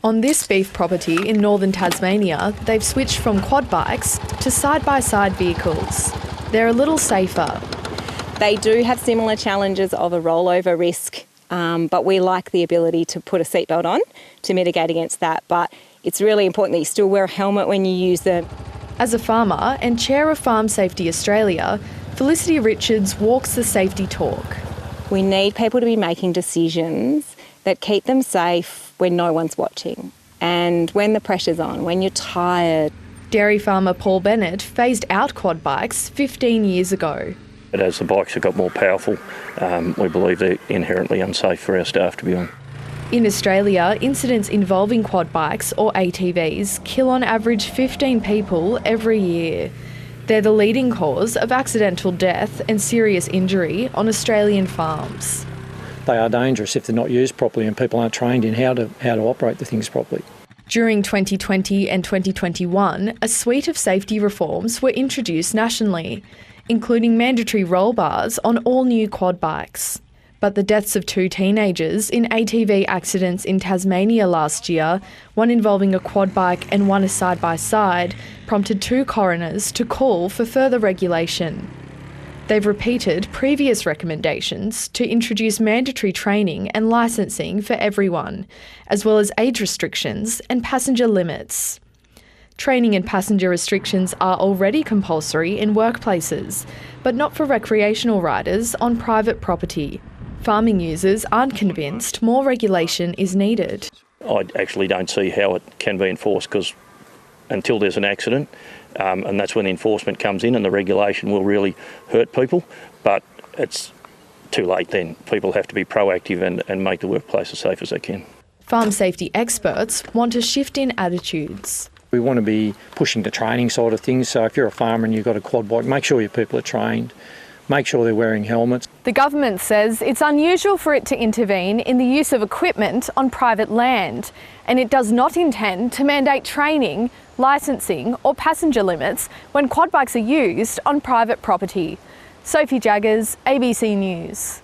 On this beef property in northern Tasmania, they've switched from quad bikes to side-by-side vehicles. They're a little safer. They do have similar challenges of a rollover risk, but we like the ability to put a seatbelt on to mitigate against that. But it's really important that you still wear a helmet when you use them. As a farmer and chair of Farm Safety Australia, Felicity Richards walks the safety talk. We need people to be making decisions that keep them safe when no one's watching and when the pressure's on, when you're tired. Dairy farmer Paul Bennett phased out quad bikes 15 years ago. But as the bikes have got more powerful, we believe they're inherently unsafe for our staff to be on. In Australia, incidents involving quad bikes, or ATVs, kill on average 15 people every year. They're the leading cause of accidental death and serious injury on Australian farms. They are dangerous if they're not used properly and people aren't trained in how to operate the things properly. During 2020 and 2021, a suite of safety reforms were introduced nationally, including mandatory roll bars on all new quad bikes. But the deaths of 2 teenagers in ATV accidents in Tasmania last year, one involving a quad bike and one a side-by-side, prompted 2 coroners to call for further regulation. They've repeated previous recommendations to introduce mandatory training and licensing for everyone, as well as age restrictions and passenger limits. Training and passenger restrictions are already compulsory in workplaces, but not for recreational riders on private property. Farming users aren't convinced more regulation is needed. I actually don't see how it can be enforced because until there's an accident, and that's when enforcement comes in and the regulation will really hurt people, but it's too late then. People have to be proactive and make the workplace as safe as they can. Farm safety experts want a shift in attitudes. We want to be pushing the training side of things, so if you're a farmer and you've got a quad bike, make sure your people are trained, make sure they're wearing helmets. The government says it's unusual for it to intervene in the use of equipment on private land, and it does not intend to mandate training, licensing or passenger limits when quad bikes are used on private property. Sophie Jaggers, ABC News.